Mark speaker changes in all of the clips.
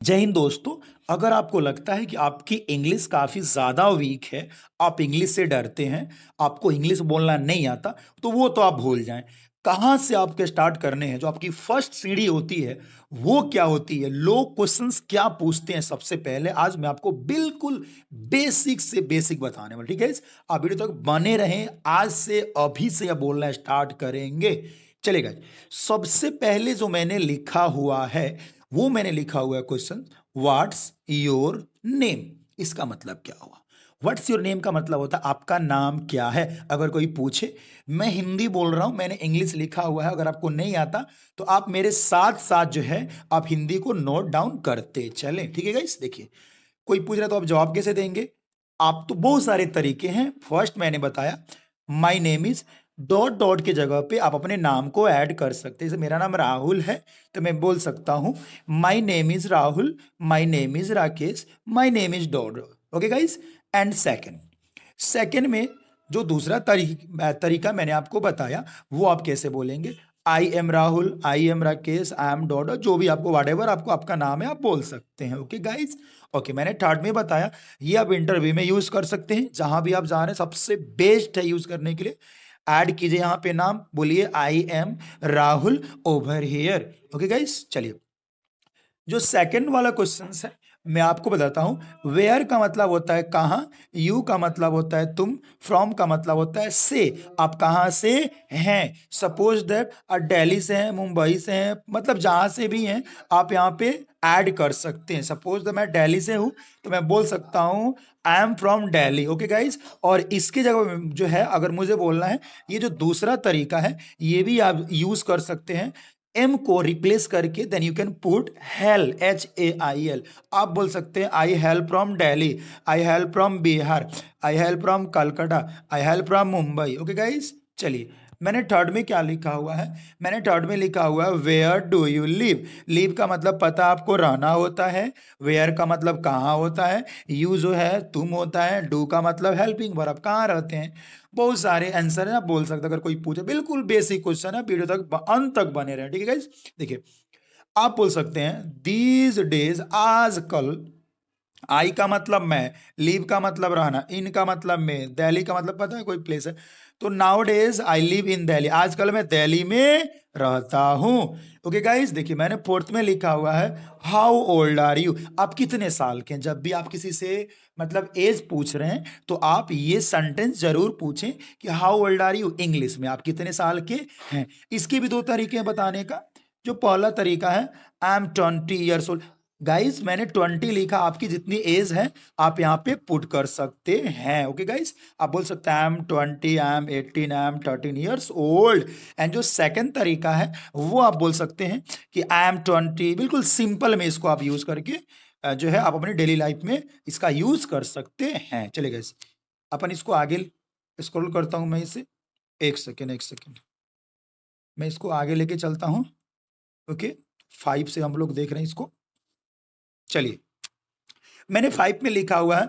Speaker 1: जय हिंद दोस्तों। अगर आपको लगता है कि आपकी इंग्लिश काफ़ी ज़्यादा वीक है, आप इंग्लिश से डरते हैं, आपको इंग्लिश बोलना नहीं आता, तो वो तो आप भूल जाएं। कहाँ से आपके स्टार्ट करने हैं? जो आपकी फर्स्ट सीढ़ी होती है वो क्या होती है? लोग क्वेश्चंस क्या पूछते हैं? सबसे पहले आज मैं आपको बिल्कुल बेसिक से बेसिक बताने वाला, ठीक है। आप वीडियो तक बने रहें। आज से अभी से आप बोलना स्टार्ट करेंगे, चलेगा। सबसे पहले जो मैंने लिखा हुआ है वो मैंने लिखा हुआ है क्वेश्चन, व्हाट्स योर नेम। इसका मतलब क्या हुआ? व्हाट्स योर नेम का मतलब होता है आपका नाम क्या है। अगर कोई पूछे, मैं हिंदी बोल रहा हूं, मैंने इंग्लिश लिखा हुआ है, अगर आपको नहीं आता तो आप मेरे साथ साथ जो है आप हिंदी को नोट डाउन करते चलें, ठीक है गाइस। देखिए, कोई पूछ रहा है तो आप जवाब कैसे देंगे? आप तो बहुत सारे तरीके हैं। फर्स्ट मैंने बताया my name is, dot dot की जगह पे आप अपने नाम को ऐड कर सकते हैं। जैसे मेरा नाम राहुल है तो मैं बोल सकता हूं my name is Rahul, my name is Rakesh, my name is dot. Okay guys. And second में जो दूसरा तरीका मैंने आपको बताया वो आप कैसे बोलेंगे, I am Rahul, I am Rakesh, I am dot, जो भी आपको व्हाटएवर आपको आपका नाम है आप बोल सकते हैं। Okay guys. ओके, मैंने थर्ड में बताया ये आप इंटरव्यू में यूज कर सकते हैं, जहां भी आप जा रहे हैं सबसे बेस्ट है यूज करने के लिए। ऐड कीजिए यहां पे नाम, बोलिए I am Rahul over here. Okay guys, चलिए जो सेकंड वाला क्वेश्चन है मैं आपको बताता हूं। वेयर का मतलब होता है कहां, यू का मतलब होता है तुम, फ्रॉम का मतलब होता है से, आप कहां से हैं। सपोज दैट आप दिल्ली से हैं, मुंबई से हैं, मतलब जहां से भी हैं आप यहां पे ऐड कर सकते हैं। सपोज दैट मैं दिल्ली से हूं तो मैं बोल सकता हूं I am from Delhi. Okay guys. और इसकी जगह जो है अगर मुझे बोलना है, ये जो दूसरा तरीका है ये भी आप यूज कर सकते हैं। एम को रिप्लेस करके then you can put hail, HAIL। आप बोल सकते हैं I hail from Delhi, I hail from Bihar, I hail from Calcutta, I hail from Mumbai. Okay guys, चलिए मैंने थर्ड में क्या लिखा हुआ है, मैंने थर्ड में लिखा हुआ है where do you live. Live का मतलब पता आपको रहना होता है, वेयर का मतलब कहाँ होता है, यू जो है तुम होता है, डू का मतलब हेल्पिंग वर्ब, आप कहाँ रहते हैं। बहुत सारे आंसर है, आप बोल सकते हैं। अगर कोई पूछे, बिल्कुल बेसिक क्वेश्चन है, वीडियो तक अंत तक बने रहे, ठीक है गाइस। देखिए, आप बोल सकते हैं दीज डेज, आजकल। आई का मतलब मैं, लीव का मतलब रहना, इन का मतलब में, दिल्ली का मतलब पता है कोई प्लेस है। तो now days I live in Delhi, आजकल मैं दिल्ली में रहता हूं। ओके गाइस, देखिए मैंने फोर्थ में लिखा हुआ है हाउ ओल्ड आर यू, आप कितने साल के हैं। जब भी आप किसी से मतलब एज पूछ रहे हैं तो आप ये सेंटेंस जरूर पूछें कि how old are you, English में आप कितने साल के हैं। इसके भी दो तरीके हैं बताने का। जो पहला तरीका है I am 20 years old. Guys मैंने 20 लिखा, आपकी जितनी एज है आप यहाँ पे पुट कर सकते हैं। ओके गाइस, आप बोल सकते हैं I am 20, I am 18, I am 13 years old. And जो सेकंड तरीका है वो आप बोल सकते हैं कि आई एम 20, बिल्कुल सिंपल में इसको आप यूज करके जो है आप अपनी डेली लाइफ में इसका यूज कर सकते हैं। चलिए गाइस, अपन इसको आगे स्क्रॉल करता हूं मैं इसे, एक सेकेंड एक सेकेंड, मैं इसको आगे लेके चलता हूं। ओके, 5 से हम लोग देख रहे हैं इसको। चलिए, मैंने 5 में लिखा हुआ है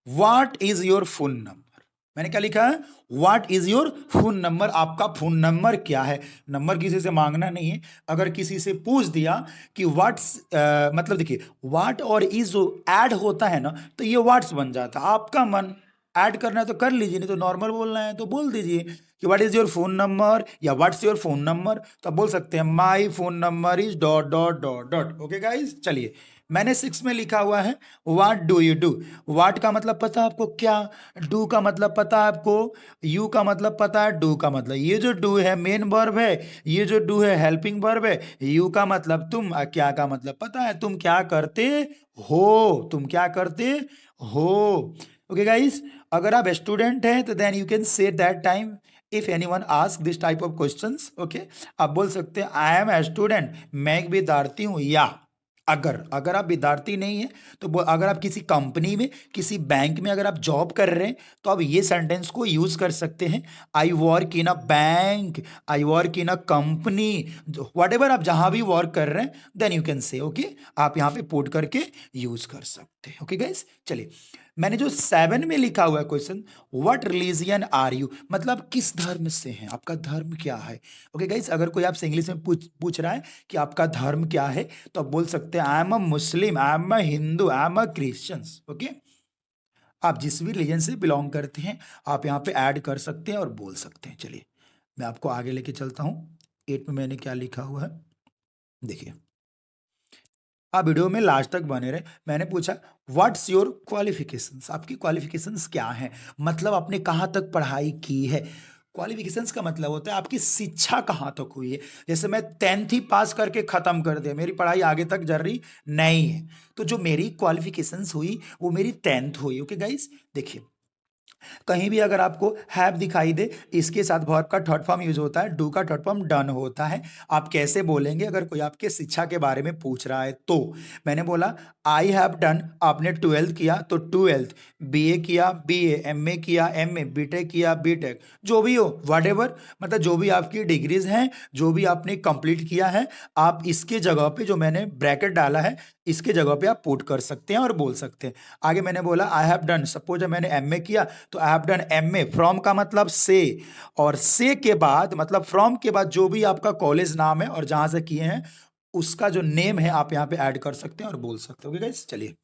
Speaker 1: what is your phone number. मैंने क्या लिखा है, what is your phone number, आपका फोन नंबर क्या है। नंबर किसी से मांगना नहीं है। अगर किसी से पूछ दिया कि व्हाट्स, मतलब देखिए व्हाट और इज जो ऐड होता है ना तो ये व्हाट्स बन जाता है। आपका मन, ऐड करना है तो कर लीजिए, नहीं तो नॉर्मल बोलना है तो बोल दीजिए कि what is your phone number या व्हाट्स योर फोन नंबर। तो आप बोल सकते हैं my phone number is dot dot dot dot. Okay guys, चलिए मैंने 6 में लिखा हुआ है what do you do. What का मतलब पता है आपको क्या, डू का मतलब पता है आपको, यू का मतलब पता है, डू का मतलब, ये जो डू है मेन वर्ब है, ये जो डू है हेल्पिंग वर्ब है, यू का मतलब तुम, क्या का मतलब पता है तुम क्या करते हो, तुम क्या करते हो। ओके गाइस, अगर आप स्टूडेंट हैं तो then you can say that time if anyone ask this type of questions. Okay, आप बोल सकते हैं आई एम ए स्टूडेंट, मैं एक विद्यार्थी हूं। या अगर अगर आप विद्यार्थी नहीं है तो अगर आप किसी कंपनी में, किसी बैंक में अगर आप जॉब कर रहे हैं तो आप ये सेंटेंस को यूज कर सकते हैं, I work in a bank, I work in a company. Whatever आप जहां भी वर्क कर रहे हैं then you can say, okay, आप यहां पे पुट करके यूज कर सकते हैं। ओके गाइस, चलिए मैंने जो 7 में लिखा हुआ है question, what religion are you, मतलब किस धर्म से हैं, आपका धर्म क्या है। ओके गाइस, अगर कोई आपसे इंग्लिश में पूछ रहा है कि आपका धर्म क्या है तो आप बोल सकते सकते हैं I am a Muslim, I am a Hindu, I am a Christians. Okay, आप जिस भी रिलीजन से बिलोंग करते हैं आप यहाँ पे ऐड कर सकते हैं और बोल सकते हैं। चलिए मैं आपको आगे लेके चलता हूँ। 8 में मैंने क्या लिखा हुआ है देखिए, आप वीडियो में लास्ट तक बने रहे। मैंने पूछा व्हाट्स योर क्वालिफिकेशंस, आपकी क्वालिफिकेशंस क्या हैं, मतलब आपने कहाँ तक पढ़ाई की है। क्वालिफिकेशंस का मतलब होता है आपकी शिक्षा कहाँ तक हुई है। जैसे मैं 10th ही पास करके ख़त्म कर दिया, मेरी पढ़ाई आगे तक जारी नहीं है, तो जो मेरी क्वालिफिकेशंस हुई वो मेरी 10th हुई। ओके गाइस, देखिए कहीं भी अगर आपको हैव दिखाई दे, इसके साथ वर्ब का थर्ड फॉर्म यूज होता है, डू का थर्ड फॉर्म डन होता है। आप कैसे बोलेंगे अगर कोई आपके शिक्षा के बारे में पूछ रहा है तो। मैंने बोला आई हैव डन, आपने 12th किया तो 12th, बीए किया बीए, एमए किया एमए, बीटेक किया बीटेक, जो भी हो व्हाटएवर, मतलब जो भी आपकी डिग्रीज हैं, जो भी आपने कंप्लीट किया है, आप इसके जगह पे जो मैंने ब्रैकेट डाला है इसके जगह पे आप पुट कर सकते हैं और बोल सकते हैं। आगे मैंने बोला आई हैव डन, सपोज मैंने एमए किया तो I have done MA, from का मतलब से, और से के बाद मतलब फ्रॉम के बाद जो भी आपका कॉलेज नाम है और जहां से किए हैं उसका जो नेम है आप यहाँ पे ऐड कर सकते हैं और बोल सकते हो। गाइस चलिए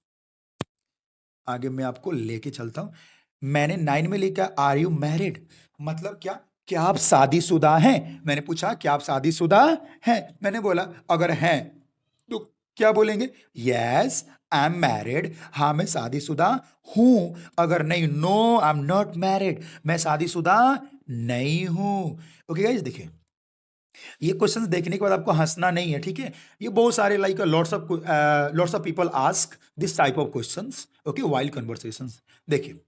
Speaker 1: आगे मैं आपको लेके चलता हूं। मैंने 9 में लिखा आर यू मैरिड, मतलब क्या, क्या आप शादीशुदा हैं। मैंने पूछा क्या आप शादीशुदा हैं, मैंने बोला अगर हैं तो क्या बोलेंगे, यस आई एम मैरिड, हाँ मैं शादीशुदा हूं। अगर नहीं, no I am not married, मैं शादीशुदा नहीं हूं। ओके गाइस, देखिए ये क्वेश्चंस देखने के बाद आपको हंसना नहीं है, ठीक है। ये बहुत सारे like lots of people ask this type of questions, okay, wild conversations. देखिए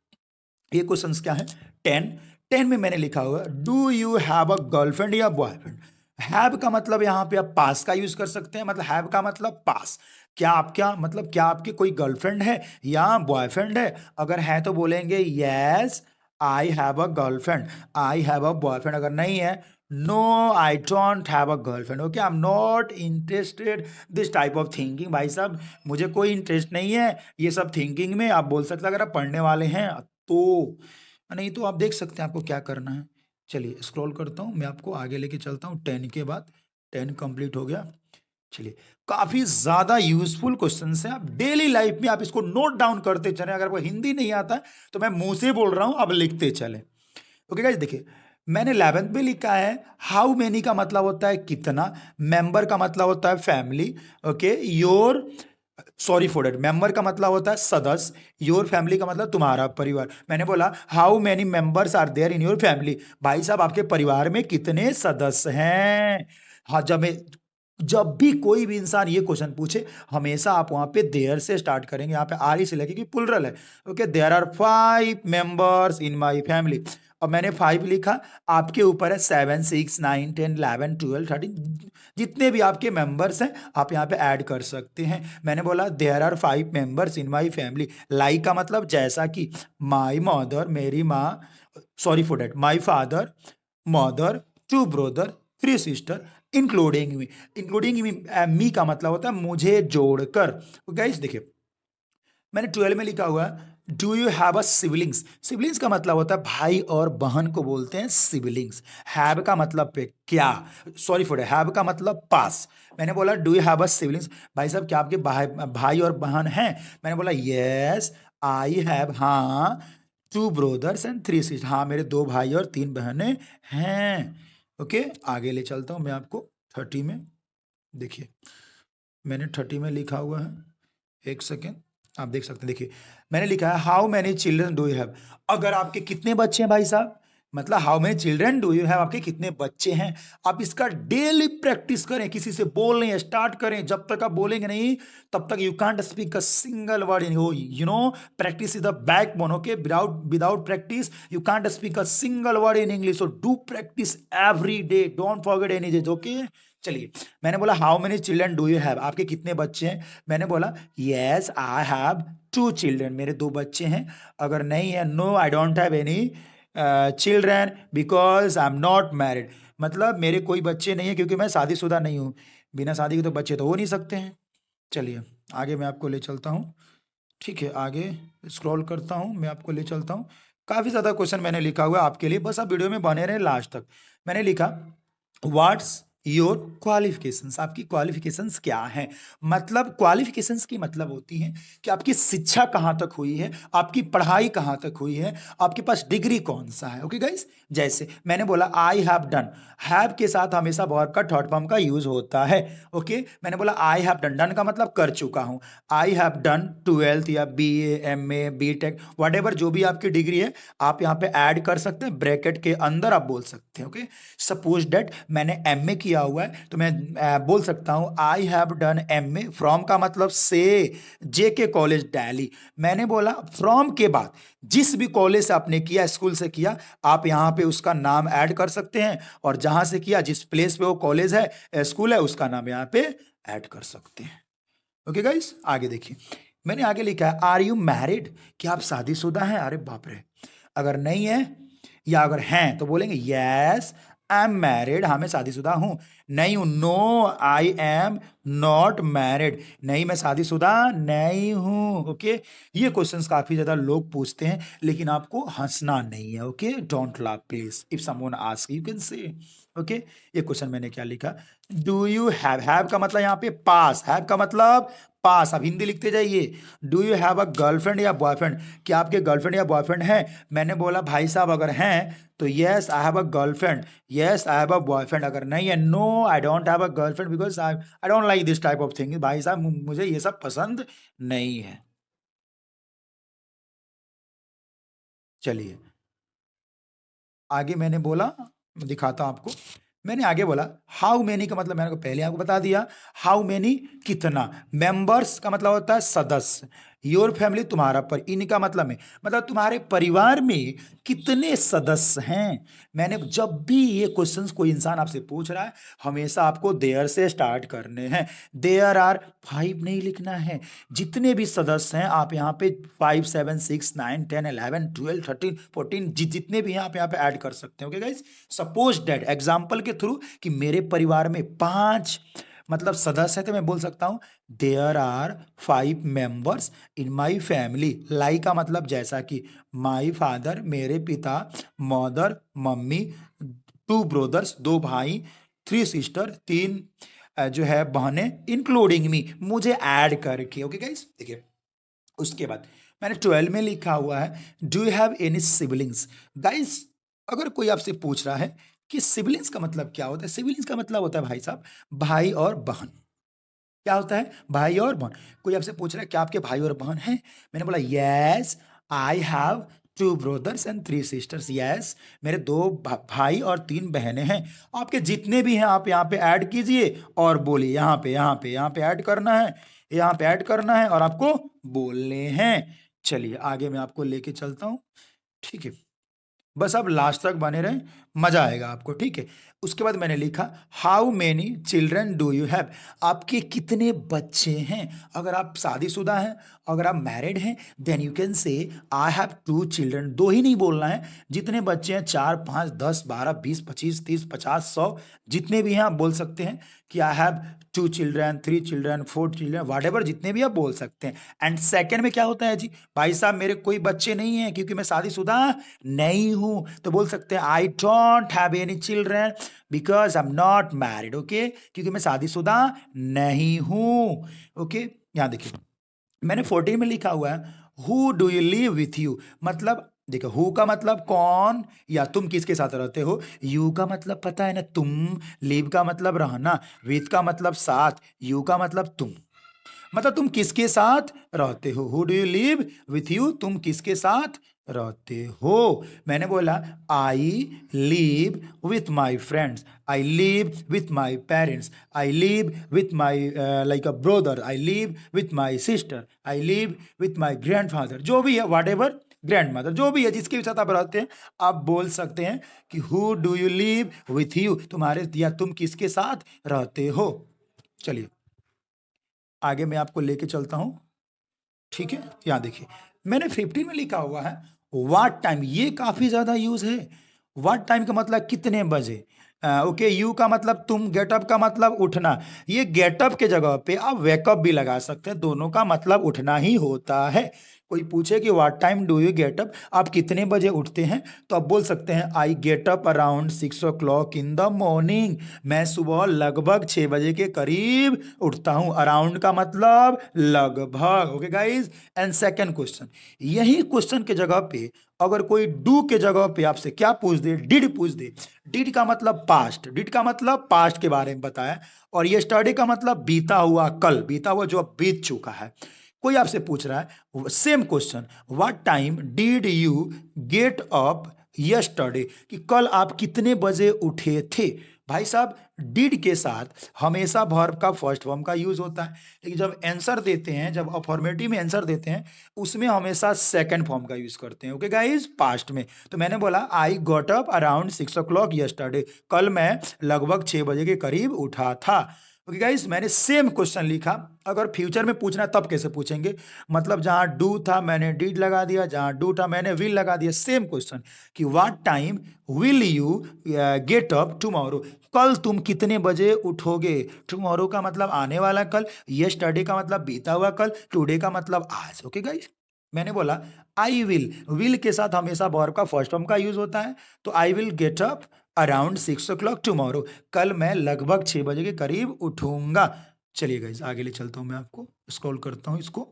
Speaker 1: ये क्वेश्चंस क्या है, 10 में मैंने लिखा हुआ do you have a girlfriend या बॉयफ्रेंड। हैव का मतलब यहाँ पे आप पास का यूज कर सकते हैं, मतलब हैव का मतलब पास, क्या आप क्या मतलब क्या आपकी कोई गर्लफ्रेंड है या बॉयफ्रेंड है। अगर है तो बोलेंगे yes I have a girlfriend, I have a boyfriend. अगर नहीं है, no I don't have a girlfriend, okay, I am not interested this type of thinking. भाई साहब मुझे कोई इंटरेस्ट नहीं है ये सब थिंकिंग में, आप बोल सकते हैं अगर आप पढ़ने वाले हैं तो, नहीं तो आप देख सकते हैं आपको क्या करना है। चलिए स्क्रॉल करता हूँ, मैं आपको आगे लेके चलता हूँ। 10 के बाद 10 कंप्लीट हो गया। चलिए काफी ज्यादा यूजफुल क्वेश्चन है, आप डेली लाइफ में आप इसको नोट डाउन करते चले। अगर आपको हिंदी नहीं आता है तो मैं मुंह से बोल रहा हूं, अब लिखते चले। ओके गाइस, देखिए मैंने 11th में लिखा है हाउ मेनी का मतलब होता है कितना, मेंबर का मतलब होता है family, okay, your sorry for that, member का मतलब होता है सदस्य, योर फैमिली का मतलब तुम्हारा परिवार। मैंने बोला how many members are there in your family, भाई साहब आपके परिवार में कितने सदस्य हैं। हाँ, जब भी कोई भी इंसान ये क्वेश्चन पूछे हमेशा आप वहां पे देयर से स्टार्ट करेंगे, यहाँ पे आर ही से लगे कि प्लुरल है। Okay, there are 5 members in my family. और मैंने 5 लिखा, आपके ऊपर है 7 6 9 10 11 12 13, जितने भी आपके मेंबर्स हैं आप यहाँ पे ऐड कर सकते हैं। मैंने बोला there are 5 members in my family, like का मतलब जैसा कि, माय मदर मेरी माँ, sorry for that, my father, mother, 2 brother, 3 sister, including me. Including me का मतलब होता है मुझे जोड़कर। गाइस देखिए मैंने 12 में लिखा हुआ है do you have a siblings. Siblings का मतलब होता है भाई और बहन को बोलते हैं सिबलिंग्स। हैव का मतलब पे क्या, सॉरी फॉर हैव का मतलब पास। मैंने बोला do you have a siblings, भाई साहब क्या आपके भाई और बहन हैं। मैंने बोला यस आई हैव, हाँ, 2 ब्रदर्स एंड 3 सिस्टर, हाँ मेरे 2 भाई और 3 बहनें हैं। ओके आगे ले चलता हूँ मैं आपको 30 में। देखिए मैंने 30 में लिखा हुआ है, एक सेकेंड, आप देख सकते हैं। देखिए मैंने लिखा है how many children do you have, अगर आपके कितने बच्चे हैं भाई साहब, मतलब how many children do you have, आपके कितने बच्चे हैं। आप इसका डेली प्रैक्टिस करें, किसी से बोलने स्टार्ट करें, जब तक आप बोलेंगे नहीं तब तक you can't speak a single word in, you know practice is the backbone. Okay, without practice you can't speak a single word in English, so do practice every day, don't forget any day. Okay चलिए मैंने बोला how many children do you have, आपके कितने बच्चे हैं। मैंने बोला yes I have 2 children, मेरे 2 बच्चे हैं। अगर नहीं है, no I don't have any children because I am not married, मतलब मेरे कोई बच्चे नहीं है क्योंकि मैं शादीशुदा नहीं हूँ। बिना शादी के तो बच्चे तो हो नहीं सकते हैं। चलिए आगे मैं आपको ले चलता हूँ, ठीक है, आगे स्क्रॉल करता हूँ, मैं आपको ले चलता हूँ। काफ़ी ज़्यादा क्वेश्चन मैंने लिखा हुआ है आपके लिए, बस आप वीडियो में बने रहे लास्ट तक। मैंने लिखा व्हाट्स योर क्वालिफिकेशंस, आपकी क्वालिफिकेशंस क्या हैं? मतलब क्वालिफिकेशंस की मतलब होती हैं कि आपकी शिक्षा कहाँ तक हुई है, आपकी पढ़ाई कहाँ तक हुई है, आपके पास डिग्री कौन सा है। ओके गाइस, जैसे मैंने बोला आई हैव डन, हैव के साथ हमेशा वर्ब का थर्ड फॉर्म का यूज होता है। ओके, मैंने बोला आई हैव डन, डन का मतलब कर चुका हूँ। आई हैव डन 12th या BA MA BTech वट जो भी आपकी डिग्री है, आप यहाँ पे ऐड कर सकते हैं, ब्रैकेट के अंदर आप बोल सकते हैं। ओके, सपोज डेट मैंने MA किया हुआ है तो मैं बोल सकता हूँ I have done MA from का मतलब से, JK कॉलेज दिल्ली। मैंने बोला फ्रॉम के बाद जिस भी कॉलेज से आपने किया, स्कूल से किया, आप यहाँ पे उसका नाम ऐड कर सकते हैं, और जहां से किया जिस प्लेस पे वो कॉलेज है स्कूल है उसका नाम यहाँ पे ऐड कर सकते हैं। ओके गाइस, आगे देखिए, मैंने आगे लिखा है आर यू मैरिड, क्या आप शादीशुदा हैं? अरे बाप रे, अगर नहीं है या अगर हैं तो बोलेंगे यस आई एम मैरिड, हाँ मैं शादीशुदा हूं। नहीं हूं, no I am not married, नहीं मैं शादीशुदा नहीं हूं। ओके, ये क्वेश्चंस काफी ज्यादा लोग पूछते हैं, लेकिन आपको हंसना नहीं है। Okay, don't laugh please, if someone ask you can say. Okay, ये क्वेश्चन मैंने क्या लिखा, डू यू हैव का मतलब यहाँ पे पास, हैव का मतलब पास, आप हिंदी लिखते जाइए। Do you have a girlfriend या बॉयफ्रेंड, क्या आपके गर्लफ्रेंड या बॉयफ्रेंड है? मैंने बोला भाई साहब अगर हैं तो yes I have a girlfriend, yes I have a boyfriend. अगर नहीं है, no I don't have a girlfriend because I don't like this type of thing, भाई साहब मुझे ये सब पसंद नहीं है। चलिए आगे मैंने बोला, दिखाता हूं आपको। मैंने आगे बोला हाउ मेनी का मतलब मैंने को पहले आपको बता दिया, हाउ मेनी कितना, मेंबर्स का मतलब होता है सदस्य, योर फैमिली तुम्हारा पर, इनका मतलब है मतलब तुम्हारे परिवार में कितने सदस्य हैं। मैंने जब भी ये क्वेश्चंस कोई इंसान आपसे पूछ रहा है, हमेशा आपको देयर से स्टार्ट करने हैं। देयर आर 5 नहीं लिखना है, जितने भी सदस्य हैं आप यहाँ पे 5 7 6 9 10 11 12 13 14 जितने भी हैं आप यहाँ पे ऐड कर सकते हैं। Okay guys, suppose that example के थ्रू कि मेरे परिवार में 5 मतलब सदस्य है, तो मैं बोल सकता हूं there are 5 members in my family. Like का मतलब जैसा कि माय फादर मेरे पिता, मदर मम्मी, 2 ब्रदर्स 2 भाई, 3 सिस्टर 3 जो है बहनें, इंक्लूडिंग मी मुझे ऐड करके। ओके गाइस, देखिए उसके बाद मैंने 12 में लिखा हुआ है do you have any siblings. Guys अगर कोई आपसे पूछ रहा है कि सिबलिंग्स का मतलब क्या होता है, सिबलिंग्स का मतलब होता है भाई साहब भाई और बहन। क्या होता है? भाई और बहन। कोई आपसे पूछ रहा है क्या आपके भाई और बहन हैं? मैंने बोला yes I have 2 brothers and 3 sisters, yes मेरे 2 भाई और 3 बहनें हैं। आपके जितने भी हैं आप यहाँ पे ऐड कीजिए और बोलिए, यहाँ पे ऐड करना है, यहाँ पे ऐड करना है और आपको बोलने हैं। चलिए आगे मैं आपको लेके चलता हूँ, ठीक है? बस आप लास्ट तक बने रहें, मजा आएगा आपको, ठीक है? उसके बाद मैंने लिखा how many children do you have, आपके कितने बच्चे हैं? अगर आप शादीशुदा हैं, अगर आप मैरिड हैं, then you can say I have 2 children. 2 ही नहीं बोलना है, जितने बच्चे हैं 4 5 10 12 20 25 30 50 100 जितने भी हैं आप बोल सकते हैं कि I have 2 children 3 children 4 children what जितने भी आप बोल सकते हैं। एंड सेकेंड में क्या होता है जी, भाई साहब मेरे कोई बच्चे नहीं हैं क्योंकि मैं शादीशुदा नहीं हूं, तो बोल सकते हैं आई don't have any children because I am not married. Okay, क्योंकि मैं शादीशुदा नहीं हूं। ओके, यहां देखिए मैंने 14 में लिखा हुआ है who do you live with you, मतलब देखो हु का मतलब कौन या तुम किसके साथ रहते हो, यू का मतलब पता है ना तुम, लिव का मतलब रहना, विथ का मतलब साथ, यू का मतलब तुम, मतलब तुम किसके साथ रहते हो। Who do you live with you, तुम किसके साथ रहते हो? मैंने बोला I live with my friends, I live with my parents, I live with my like a brother, I live with my sister, I live with my grandfather, जो भी है वाट एवर, ग्रैंड मदर, जो भी है जिसके भी साथ आप रहते हैं, आप बोल सकते हैं कि who do you live with you, तुम्हारे या तुम किसके साथ रहते हो। चलिए आगे मैं आपको लेके चलता हूं, ठीक है? यहां देखिए मैंने 15 में लिखा हुआ है व्हाट टाइम, ये काफी ज्यादा यूज है। व्हाट टाइम का मतलब कितने बजे। ओके, यू का मतलब तुम, गेटअप का मतलब उठना, ये गेटअप के जगह पे आप वेकअप भी लगा सकते हैं, दोनों का मतलब उठना ही होता है। कोई पूछे कि what time do you get up, आप कितने बजे उठते हैं, तो आप बोल सकते हैं I get up around 6 o'clock in the morning. मैं सुबह लगभग 6 बजे के करीब उठता हूं। अराउंड का मतलब लगभग। Okay guys. And second question, यही क्वेश्चन के जगह पे अगर कोई डू के जगह पे आपसे क्या पूछ दे, डिड पूछ दे। डिड का मतलब पास्ट, डिड का मतलब पास्ट के बारे में बताया, और ये स्टडी का मतलब बीता हुआ कल, बीता हुआ जो अब बीत चुका है। कोई आपसे पूछ रहा है same question, what time did you get up yesterday, कि कल आप कितने बजे उठे थे। भाई साहब, डिड के साथ हमेशा वर्ब का फर्स्ट फॉर्म का यूज होता है, लेकिन जब आंसर देते हैं, जब अफर्मेटिव में आंसर देते हैं, उसमें हमेशा सेकंड फॉर्म का यूज करते हैं। ओके गाइस, पास्ट में। तो मैंने बोला I got up around 6 o'clock yesterday, कल मैं लगभग 6 बजे के करीब उठा था। ओके गाइस, मैंने सेम क्वेश्चन लिखा। अगर फ्यूचर में पूछना है तब कैसे पूछेंगे, मतलब जहां डू था मैंने डिड लगा दिया, जहां डू था मैंने विल लगा दिया। सेम क्वेश्चन कि what time will you get up tomorrow, कल तुम कितने बजे उठोगे। टुमारो का मतलब आने वाला कल, यस्टरडे का मतलब बीता हुआ कल, टुडे का मतलब आज। ओके गाइस, मैंने बोला आई विल के साथ हमेशा वर्ब का फर्स्ट फॉर्म का यूज होता है, तो I will get up around 6 o'clock tomorrow, कल मैं लगभग 6 बजे के करीब उठूंगा। चलिए गाइस, आगे ले चलता हूं, मैं आपको स्क्रॉल करता हूं, इसको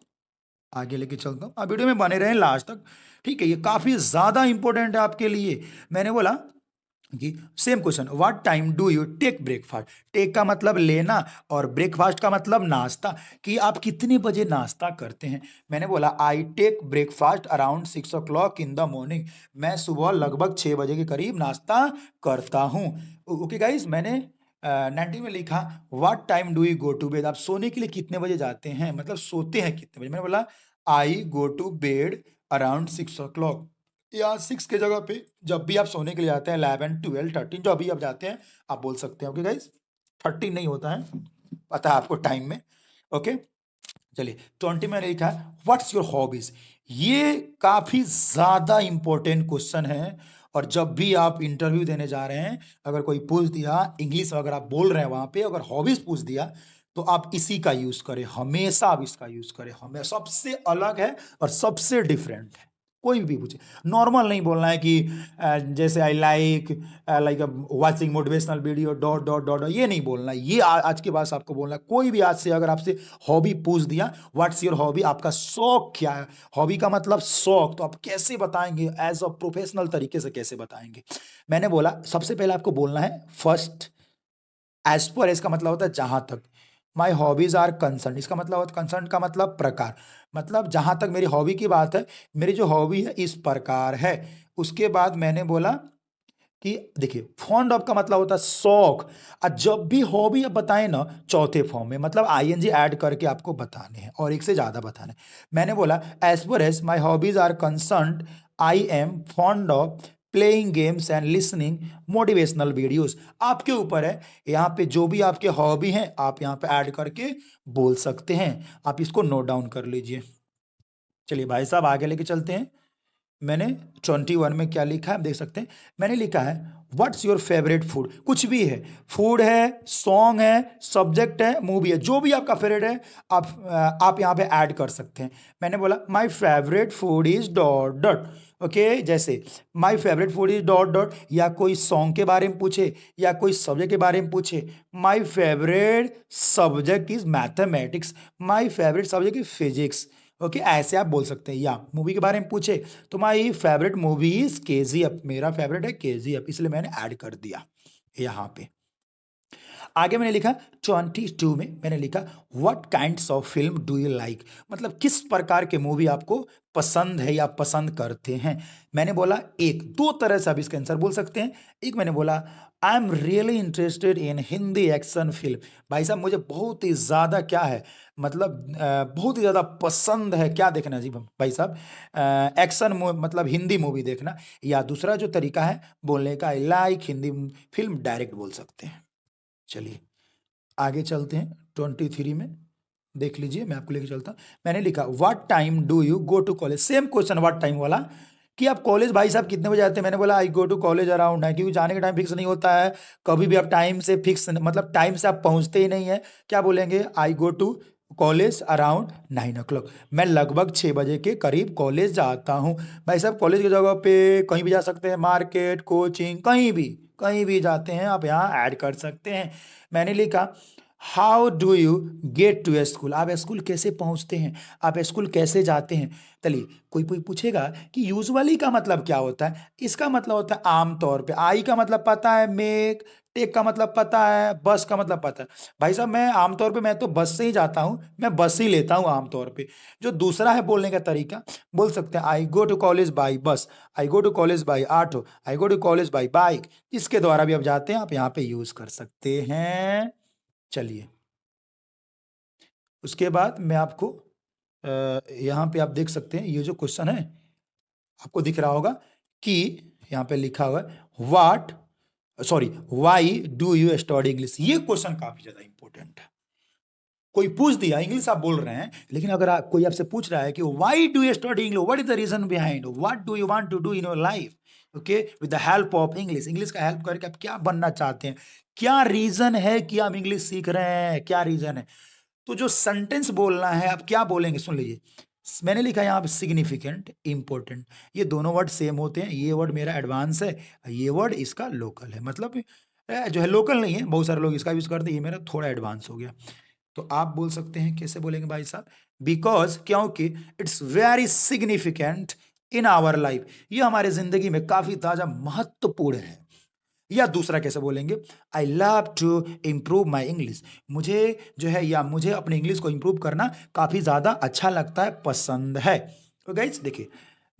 Speaker 1: आगे लेके चलता हूं। आप वीडियो में बने रहें लास्ट तक, ठीक है, ये काफी ज्यादा इंपॉर्टेंट है आपके लिए। मैंने बोला कि same question, what time do you take breakfast, take का मतलब लेना और ब्रेकफास्ट का मतलब नाश्ता, कि आप कितने बजे नाश्ता करते हैं। मैंने बोला I take breakfast around 6 o'clock in the morning, मैं सुबह लगभग 6 बजे के करीब नाश्ता करता हूं। ओके गाइस, मैंने 90 में लिखा what time do you go to bed, आप सोने के लिए कितने बजे जाते हैं, मतलब सोते हैं कितने बजे। मैंने बोला I go to bed around 6 o'clock, या 6 के जगह पे जब भी आप सोने के लिए जाते हैं 11 12 13 जो अभी आप जाते हैं आप बोल सकते हैं। ओके गाइस, 13 नहीं होता है, पता है आपको टाइम में। ओके, चलिए 20 में लिखा है व्हाट्स योर हॉबीज, ये काफी ज्यादा इंपॉर्टेंट क्वेश्चन है। और जब भी आप इंटरव्यू देने जा रहे हैं, अगर कोई पूछ दिया इंग्लिश, अगर आप बोल रहे हैं वहां पे, अगर हॉबीज पूछ दिया, तो आप इसी का यूज करें, हमेशा आप इसका यूज करें, हमें सबसे अलग है और सबसे डिफरेंट है। कोई भी पूछे, नॉर्मल नहीं बोलना है कि जैसे I like like watching motivational video dot dot dot, ये नहीं बोलना है। ये आज के बाद आपको बोलना है। कोई भी आज से अगर आपसे हॉबी पूछ दिया, व्हाट्स योर हॉबी, आपका शौक क्या है, हॉबी का मतलब शौक, तो आप कैसे बताएंगे, एज अ प्रोफेशनल तरीके से कैसे बताएंगे। मैंने बोला सबसे पहले आपको बोलना है फर्स्ट, एज पर, इसका मतलब होता है जहां तक। माई हॉबीज आर कंसर्न, इसका मतलब होता है, कंसर्न का मतलब प्रकार, मतलब जहां तक मेरी हॉबी की बात है, मेरी जो हॉबी है इस प्रकार है। उसके बाद मैंने बोला कि देखिए फॉन्ड ऑफ का मतलब होता है शौक, और जब भी हॉबी आप बताएं ना चौथे फॉर्म में, मतलब आईएनजी ऐड करके आपको बताने हैं और एक से ज्यादा बताने हैं। मैंने बोला as per as my hobbies are concern, I am fond of playing games and listening motivational videos. आपके ऊपर है, यहाँ पे जो भी आपके हॉबी हैं आप यहाँ पे ऐड करके बोल सकते हैं। आप इसको नोट डाउन कर लीजिए। चलिए भाई साहब, आगे लेके चलते हैं। मैंने 21 में क्या लिखा है आप देख सकते हैं। मैंने लिखा है व्हाट्स योर फेवरेट फूड, कुछ भी है, फूड है, सॉन्ग है, सब्जेक्ट है, मूवी है, जो भी आपका फेवरेट है आप यहाँ पे ऐड कर सकते हैं। मैंने बोला my favourite food is dot dot. Okay, जैसे my favourite food is dot dot, या कोई सॉन्ग के बारे में पूछे या कोई सब्जेक्ट के बारे में पूछे, my favourite subject is mathematics, my favourite subject is physics. Okay, ऐसे आप बोल सकते हैं। या मूवी के बारे में पूछे तो my favourite movie is KGF, मेरा फेवरेट है केजीएफ, इसलिए मैंने ऐड कर दिया यहाँ पे। आगे मैंने लिखा 22 में मैंने लिखा what kinds of film do you like, मतलब किस प्रकार के मूवी आपको पसंद है या पसंद करते हैं। मैंने बोला एक दो तरह से आप इसका आंसर बोल सकते हैं। एक मैंने बोला I am really interested in Hindi action film, भाई साहब मुझे बहुत ही ज़्यादा क्या है, मतलब बहुत ही ज़्यादा पसंद है क्या देखना जी भाई साहब, एक्शन मतलब हिंदी मूवी देखना। या दूसरा जो तरीका है बोलने का, I like Hindi film, direct बोल सकते हैं। चलिए आगे चलते हैं 23 में, देख लीजिए मैं आपको लेके चलता हूं। मैंने लिखा what time do you go to college, same question what time वाला, कि आप कॉलेज भाई साहब कितने बजे आते हैं। मैंने बोला I go to college around है, क्योंकि जाने का टाइम फिक्स नहीं होता है। कभी भी आप टाइम से फिक्स मतलब टाइम से आप पहुंचते ही नहीं है, क्या बोलेंगे I go to college around 9 o'clock। मैं लगभग 6 बजे के करीब कॉलेज जाता हूँ। भाई साहब कॉलेज की जगह पे कहीं भी जा सकते हैं, मार्केट, कोचिंग, कहीं भी जाते हैं आप यहाँ ऐड कर सकते हैं। मैंने लिखा how do you get to school, आप स्कूल कैसे पहुँचते हैं, आप स्कूल कैसे जाते हैं। चलिए कोई कोई पूछेगा कि यूजुअली का मतलब क्या होता है, इसका मतलब होता है आमतौर पे। आई का मतलब पता है, मेक, टेक का मतलब पता है, बस का मतलब पता है। भाई साहब मैं आमतौर पे मैं तो बस से ही जाता हूँ, मैं बस से ही लेता हूँ आमतौर पे। जो दूसरा है बोलने का तरीका, बोल सकते हैं I go to college by bus, I go to college by auto, I go to college by bike. इसके द्वारा भी आप जाते हैं, आप यहाँ पे यूज कर सकते हैं। चलिए उसके बाद मैं आपको यहाँ पे आप देख सकते हैं ये जो क्वेश्चन है आपको दिख रहा होगा कि यहाँ पे लिखा हुआ है what, sorry, why do you study English. ये क्वेश्चन काफी ज्यादा इंपॉर्टेंट है। कोई पूछ दिया इंग्लिश आप बोल रहे हैं, लेकिन अगर कोई आपसे पूछ रहा है कि why do you study English, what is the reason behind, what do you want to do in your life, okay, with the help of English, English का हेल्प करके आप क्या बनना चाहते हैं, क्या रीजन है कि आप इंग्लिश सीख रहे हैं, क्या रीजन है। तो जो सेंटेंस बोलना है आप क्या बोलेंगे, सुन लीजिए। मैंने लिखा यहाँ पे सिग्निफिकेंट, इंपॉर्टेंट, ये दोनों वर्ड सेम होते हैं। ये वर्ड मेरा एडवांस है, ये वर्ड इसका लोकल है। मतलब जो है लोकल नहीं है, बहुत सारे लोग इसका यूज करते हैं, ये मेरा थोड़ा एडवांस हो गया। तो आप बोल सकते हैं, कैसे बोलेंगे भाई साहब, बिकॉज, क्योंकि it's very significant in our life, ये हमारे जिंदगी में काफी ताजा महत्वपूर्ण है। या दूसरा कैसे बोलेंगे, I love to improve my English, मुझे जो है या मुझे अपने इंग्लिश को इम्प्रूव करना काफी ज्यादा अच्छा लगता है, पसंद है। तो गाइस देखिए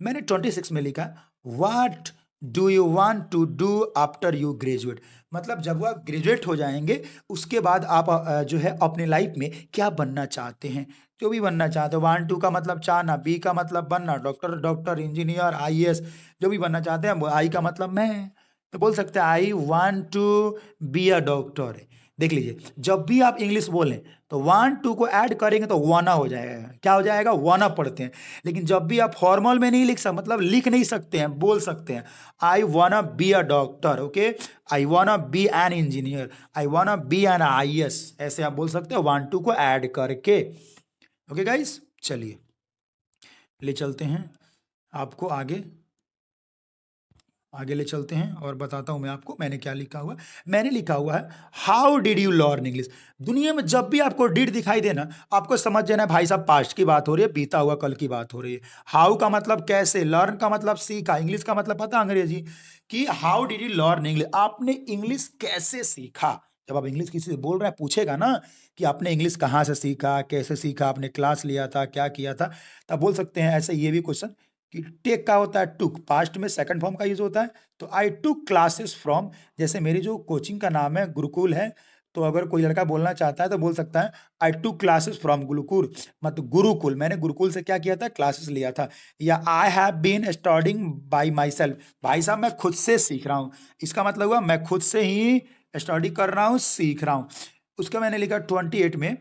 Speaker 1: मैंने 26 में लिखा what do you want to do after you graduate, मतलब जब आप ग्रेजुएट हो जाएंगे उसके बाद आप जो है अपने लाइफ में क्या बनना चाहते हैं, जो भी बनना चाहते हो। 1 2 का मतलब चाहना, बी का मतलब बनना, डॉक्टर इंजीनियर आईएएस, जो भी बनना चाहते हैं। आई का मतलब मैं, तो बोल सकते हैं I want to be a doctor. देख लीजिए जब भी आप इंग्लिश बोलें तो 1 2 को ऐड करेंगे तो वाना हो जाएगा, क्या हो जाएगा, वाना पढ़ते हैं। लेकिन जब भी आप फॉर्मल में नहीं लिख सकते, मतलब लिख नहीं सकते हैं, बोल सकते हैं I wanna be a doctor, okay, I wanna be an engineer, I wanna be an IAS, ऐसे आप बोल सकते हैं 1 2 को ऐड करके। ओके गाइस, चलिए ले चलते हैं आपको आगे, आगे ले चलते हैं और बताता हूं मैं आपको मैंने क्या लिखा हुआ है। मैंने लिखा हुआ है how did you learn English. दुनिया में जब भी आपको डिड दिखाई देना, आपको समझ जाना है भाई साहब पास्ट की बात हो रही है, बीता हुआ कल की बात हो रही है। हाउ का मतलब कैसे, लर्न का मतलब सीखा, इंग्लिश का मतलब पता अंग्रेजी, कि how did you learn English, आपने इंग्लिश कैसे सीखा। जब आप इंग्लिश किसी से बोल रहे हैं पूछेगा ना कि आपने इंग्लिश कहाँ से सीखा, कैसे सीखा, आपने क्लास लिया था, क्या किया था, तब बोल सकते हैं ऐसे ये भी क्वेश्चन कि टेक का होता है टुक, पास्ट में सेकंड फॉर्म का यूज होता है। तो आई टुक क्लासेस फ्रॉम, जैसे मेरी जो कोचिंग का नाम है गुरुकुल है, तो अगर कोई लड़का बोलना चाहता है तो बोल सकता है आई टुक क्लासेस फ्रॉम गुरुकुल, मतलब गुरुकुल, मैंने गुरुकुल से क्या किया था, क्लासेस लिया था। या I have been studying by myself, भाई साहब मैं खुद से सीख रहा हूँ, इसका मतलब हुआ मैं खुद से ही स्टडी कर रहा हूँ, सीख रहा हूँ। उसका मैंने लिखा 28 में,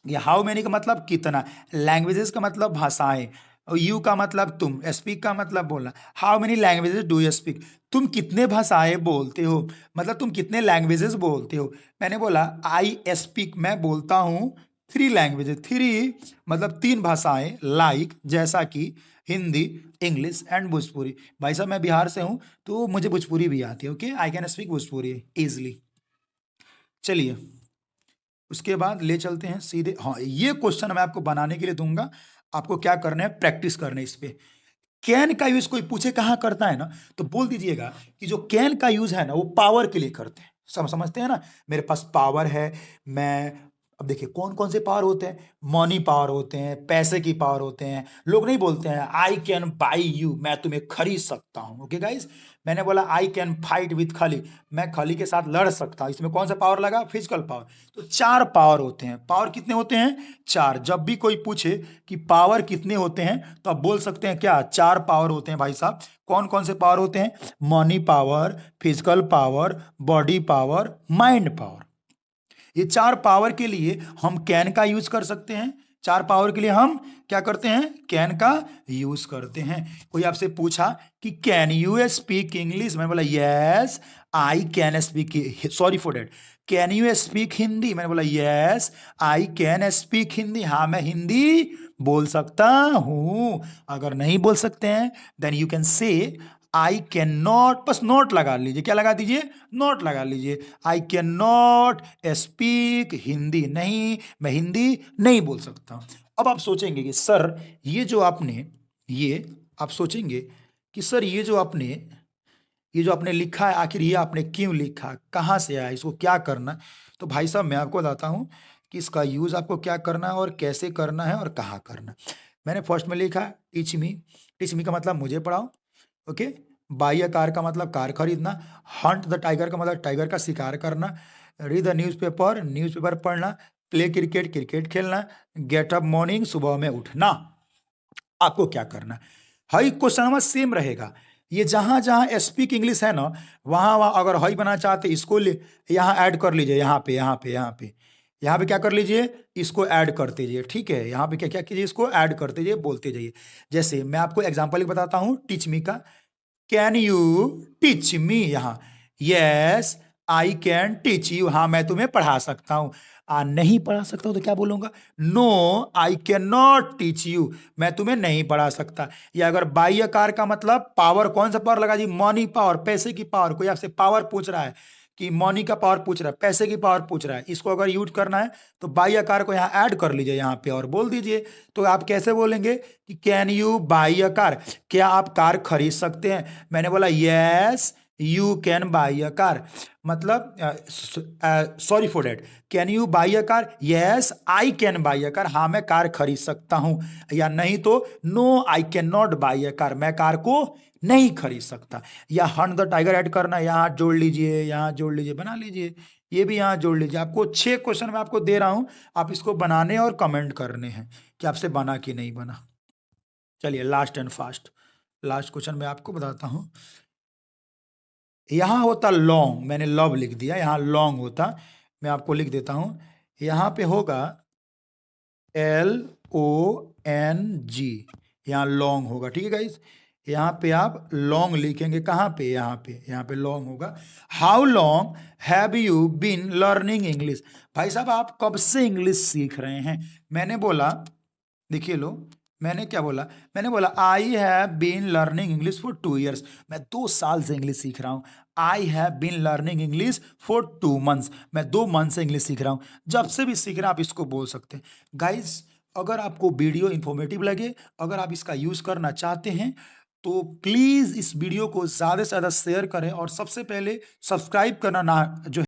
Speaker 1: ये हाउ मैनी का मतलब कितना, लैंग्वेजेस का मतलब भाषाएं, और यू का मतलब तुम, स्पीक का मतलब बोलना। How many languages do you speak, तुम कितने भाषाएं बोलते हो, मतलब तुम कितने लैंग्वेजेस बोलते हो। मैंने बोला आई स्पीक, मैं बोलता हूँ 3 लैंग्वेजेस, 3 मतलब 3 भाषाएं, लाइक जैसा कि हिंदी, इंग्लिश एंड भोजपुरी। भाई साहब मैं बिहार से हूँ तो मुझे भोजपुरी भी आती है, okay, I can speak Bhojpuri easily. चलिए उसके बाद ले चलते हैं सीधे, हाँ ये क्वेश्चन मैं आपको बनाने के लिए दूंगा, आपको क्या करना है, प्रैक्टिस करना है इस पे। कैन का यूज कोई पूछे कहाँ करता है ना, तो बोल दीजिएगा कि जो कैन का यूज है ना वो पावर के लिए करते हैं। समझते हैं ना, मेरे पास पावर है, मैं, अब देखिए कौन कौन से पावर होते हैं, मनी पावर होते हैं, पैसे की पावर होते हैं। लोग नहीं बोलते हैं आई कैन बाई यू, मैं तुम्हें खरीद सकता हूं, ओके गाइस। मैंने बोला आई कैन फाइट विथ खली, मैं खली के साथ लड़ सकता हूं, इसमें कौन सा पावर लगा, फिजिकल पावर। तो 4 पावर होते हैं। पावर कितने होते हैं, 4। जब भी कोई पूछे कि पावर कितने होते हैं तो आप बोल सकते हैं क्या, 4 पावर होते हैं भाई साहब। कौन कौन से पावर होते हैं, money power, physical power, body power, mind power. ये 4 पावर के लिए हम कैन का यूज कर सकते हैं, 4 पावर के लिए हम क्या करते हैं, कैन का यूज करते हैं। कोई आपसे पूछा कि कैन यू स्पीक इंग्लिश, मैंने बोला yes I can speak, sorry for that, can you speak Hindi, मैंने बोला yes I can speak Hindi, हाँ मैं हिंदी बोल सकता हूं। अगर नहीं बोल सकते हैं then you can say I can not, बस नॉट लगा लीजिए, क्या लगा दीजिए, नॉट लगा लीजिए, I can not speak Hindi, नहीं मैं हिंदी नहीं बोल सकता। अब आप सोचेंगे कि सर ये जो आपने, ये आप सोचेंगे कि सर ये जो आपने लिखा है, आखिर ये आपने क्यों लिखा, कहाँ से आया, इसको क्या करना। तो भाई साहब मैं आपको बताता हूँ कि इसका यूज़ आपको क्या करना है और कैसे करना है और कहाँ करना। मैंने फर्स्ट में लिखा टीच मी, टीच मी का मतलब मुझे पढ़ाओ, ओके। बाई अ कार का मतलब कार खरीदना, हंट द टाइगर का मतलब टाइगर का शिकार करना, रीड द न्यूज़पेपर, न्यूज़पेपर पढ़ना, प्ले क्रिकेट, क्रिकेट खेलना, गेट अप मॉर्निंग, सुबह में उठना। आपको क्या करना, हई क्वेश्चन सेम रहेगा। ये जहां जहां स्पीक इंग्लिश है ना, वहां वहां अगर हई बनाना चाहते इसको यहाँ ऐड कर लीजिए, यहाँ पे यहाँ पे यहाँ पे यहाँ पे क्या कर लीजिए, इसको ऐड करते जाइए, ठीक है। यहाँ पे क्या क्या कीजिए, इसको ऐड करते जाइए, बोलते जाइए। जैसे मैं आपको एग्जांपल बताता हूँ टीच मी का, कैन यू टीच मी, यहाँ yes I can teach you, हाँ मैं तुम्हें पढ़ा सकता हूँ। नहीं पढ़ा सकता हूँ तो क्या बोलूंगा, no I can not teach you, मैं तुम्हें नहीं पढ़ा सकता। या अगर बाह्य कार का मतलब पावर, कौन सा पावर लगा जी, मनी पावर, पैसे की पावर। कोई आपसे पावर पूछ रहा है कि मनी का पावर पूछ रहा है, पैसे की पावर पूछ रहा है, इसको अगर यूज करना है तो बाह्य कार को यहाँ ऐड कर लीजिए यहाँ पे और बोल दीजिए। तो आप कैसे बोलेंगे कि can you buy a car, क्या आप कार खरीद सकते हैं। मैंने बोला yes you can buy a car, मतलब sorry for that, can you buy a car, yes I can buy a car, हाँ मैं कार खरीद सकता हूं। या नहीं तो no I can not buy a car, मैं कार को नहीं खरीद सकता। या हंट द टाइगर ऐड करना, यहाँ जोड़ लीजिए, यहाँ जोड़ लीजिए, बना लीजिए, ये भी यहाँ जोड़ लीजिए। आपको 6 क्वेश्चन मैं आपको दे रहा हूं, आप इसको बनाने और कमेंट करने हैं कि आपसे बना कि नहीं बना। चलिए last and fast, last question मैं आपको बताता हूं। यहाँ होता लॉन्ग, मैंने लव लिख दिया, यहाँ लॉन्ग होता, मैं आपको लिख देता हूं। यहाँ पे होगा LONG, यहाँ लॉन्ग होगा, ठीक है गाइस। यहाँ पे आप लॉन्ग लिखेंगे, कहाँ पे, यहाँ पे लॉन्ग होगा। How long have you been learning English, भाई साहब आप कब से इंग्लिश सीख रहे हैं। मैंने बोला, देखिए लो, मैंने क्या बोला, मैंने बोला I have been learning English for 2 years, मैं 2 साल से इंग्लिश सीख रहा हूँ। I have been learning English for 2 months, मैं 2 मंथ से इंग्लिश सीख रहा हूँ। जब से भी सीख रहे हैं आप इसको बोल सकते हैं। गाइज अगर आपको वीडियो इंफॉर्मेटिव लगे, अगर आप इसका यूज करना चाहते हैं तो प्लीज इस वीडियो को ज्यादा से ज्यादा शेयर करें और सबसे पहले सब्सक्राइब करना ना जो